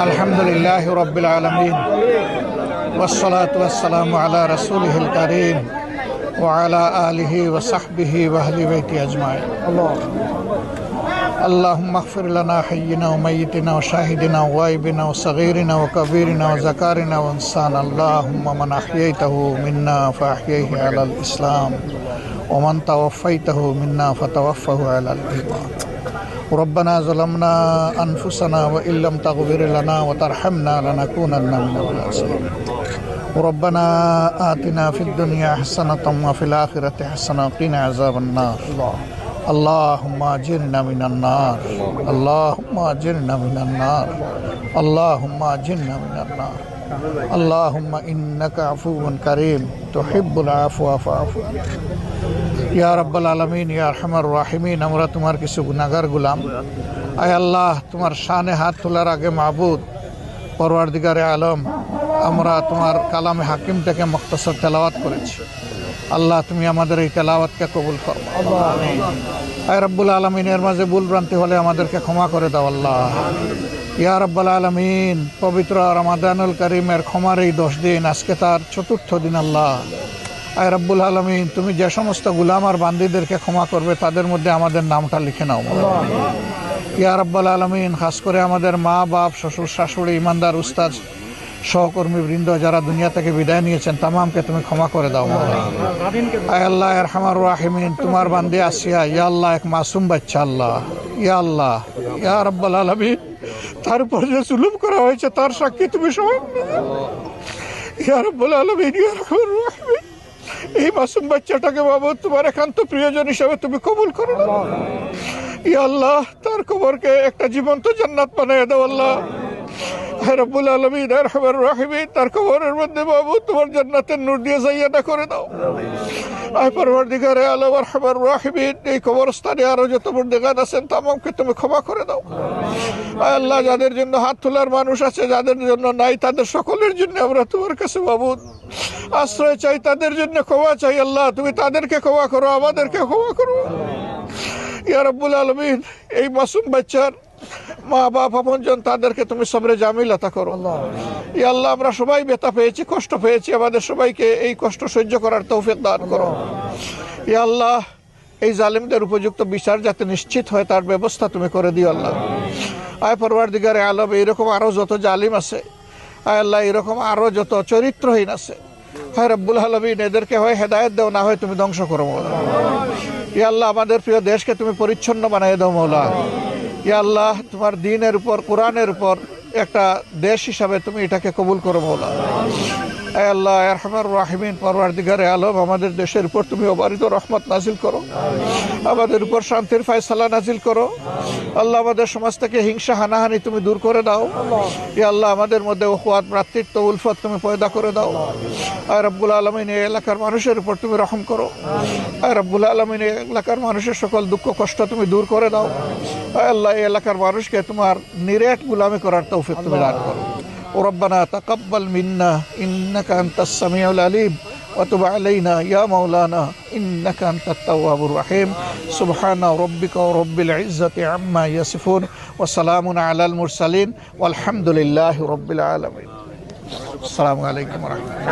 আলহামদুলিল্লাহি রাব্বিল আলামিন ওয়াসসালাতু ওয়াসসালামু আলা রাসূলিহিল কারীম ওয়া আলা আলিহি ওয়া সাহবিহি ওয়া আহলি বাইতি আজমাইন। اللهم اغفر لنا حينا وميتنا وشاهدنا وغائبنا وصغيرنا وكبيرنا وذكارنا وانسانا. اللهم من احييته منا فاحييه على الاسلام ومن توفيته منا فتوفه على الايمان. ربنا ظلمنا انفسنا وان لم تغفر لنا وترحمنا لنكونن من الخاسرين. ربنا آتنا في الدنيا حسنة وفي الآخرة حسنة وقنا عذاب النار. اللهم أجرنا من النار. اللهم أجرنا من النار. اللهم أجرنا من النار. اللهم إنك عفو كريم تحب العفو فاعف عنا. ইয়া রাব্বাল আলামিন, ইয়া আরহামার রাহিমিন, আমরা তোমার কিছু গুনাহগার গোলাম। আয় আল্লাহ, তোমার শানে হাত তোলার আগে মাবুদ পরওয়ারদিগারে আলম, আমরা তোমার কালামে হাকিম থেকে মুখতাসার তেলাওয়াত করেছি। আল্লাহ, তুমি আমাদের এই তেলাওয়াতকে কবুল করো। আয় রব্বুল আলামিনের মাঝে ভুল ভ্রান্তি হলে আমাদেরকে ক্ষমা করে দাও আল্লাহ। ইয়া রাব্বাল আলামিন, পবিত্র রমাদানুল কারীমের ক্ষমার এই 10 দিন, আজকে তার 4র্থ দিন আল্লাহ। আয় রব্বুল আলামিন, তুমি যে সমস্ত গুলাম আর বান্দীদেরকে ক্ষমা করবে তাদের মধ্যে আমাদের নামটা লিখে নাও। ইয়া রাব্বাল আলামিন, খাস করে আমাদের মা বাপ, শ্বশুর শাশুড়ি, ইমানদার উস্তাদ, সহকর্মী বৃন্দ যারা দুনিয়া থেকে বিদায় নিয়েছেন তামামকে তুমি ক্ষমা করে দাও। আয় আল্লাহ আরহামার রাহিমিন, তোমার বান্দী আসিয়া ইয়া আল্লাহ এক মাসুম বাচ্চা আল্লাহ, ইয়া আল্লাহ, ইয়া রাব্বাল আলামিন, তার উপর যে জুলুম করা হয়েছে তার সাক্ষী তুমি সব। ইয়া রাব্বাল আলামিন, ইয়া আরহামার রাহিমিন, এই মাসুম বাচ্চাটাকে বাবা তোমার একান্ত প্রিয়জন হিসাবে তুমি কবুল করো। ইয়া আল্লাহ, তার কবরকে একটা জীবন্ত জান্নাত বানিয়ে দাও আল্লাহ। হে রব্বুল আলামিন, আরহামার রাহিমিন, তার কবরের মধ্যে বাবু তোমার জান্নাতের নূর দিয়ে জাইয়াদা করে দাও। আয় পরওয়ারদিগারে আলম, আরহামার রাহিমিন, এই কবরস্থানে আরো যত বন্দেগান আছেন তামামকে তুমি ক্ষমা করে দাও। আয় আল্লাহ, যাদের জন্য হাত তোলার মানুষ আছে, যাদের জন্য নাই, তাদের সকলের জন্য আমরা তোমার কাছে বাবু আশ্রয় চাই, তাদের জন্য ক্ষমা চাই আল্লাহ। তুমি তাদেরকে ক্ষমা করো, আমাদেরকে ক্ষমা করো। ইয়া রব্বুল আলামিন, এই মাসুম বাচ্চার মা বাপ আপনজন তাদেরকে তুমি সবরে জামিল আতা করো। ইয়া আল্লাহ, আমরা সবাই ব্যথা পেয়েছি, কষ্ট পেয়েছি, আমাদের সবাইকে এই কষ্ট সহ্য করার তৌফিক দান করো। ইয়া আল্লাহ, এই জালিমদের উপযুক্ত বিচার যাতে নিশ্চিত হয় তার ব্যবস্থা তুমি করে দিও আল্লাহ। আয় পরওয়ারদিগারে আলম, এইরকম আরো যত জালিম আছে, আয় আল্লাহ, এরকম আরো যত চরিত্রহীন আছে, হায় রব্বুল আলামিন, এদেরকে হয় হেদায়েত দাও, না হয় তুমি ধ্বংস করো মওলা। ইয়া আল্লাহ, আমাদের প্রিয় দেশকে তুমি পরিচ্ছন্ন বানিয়ে দাও মওলা। ইয়া আল্লাহ, তোমার দ্বীনের উপর, কোরআনের উপর একটা দেশ হিসাবে তুমি এটাকে কবুল করো মওলা। হে আল্লাহ আরহামার রাহিমিন, পরওয়ারদিগারে আলম, আমাদের দেশের উপর তুমি অবারিত রহমত নাজিল করো, আমাদের উপর শান্তির ফয়সালা নাজিল করো আল্লাহ। আমাদের সমাজ থেকে হিংসা হানাহানি তুমি দূর করে দাও। ইয়া আল্লাহ, আমাদের মধ্যে উখওয়াত, ভ্রাতৃত্ব, উলফত তুমি পয়দা করে দাও। আয় রব্বুল আলামিন, এই এলাকার মানুষের উপর তুমি রহম করো। আয় রব্বুল আলামিন, এই এলাকার মানুষের সকল দুঃখ কষ্ট তুমি দূর করে দাও। আয় আল্লাহ, এই এলাকার মানুষকে তোমার নিরেট গোলামি করার তৌফিক তুমি দান করো। ربنا تقبل منا إنك أنت السميع العليم وتب علينا يا مولانا إنك أنت التواب الرحيم. سبحان ربك رب العزة عما يصفون وسلام على المرسلين والحمد لله رب العالمين. السلام عليكم ورحمة الله.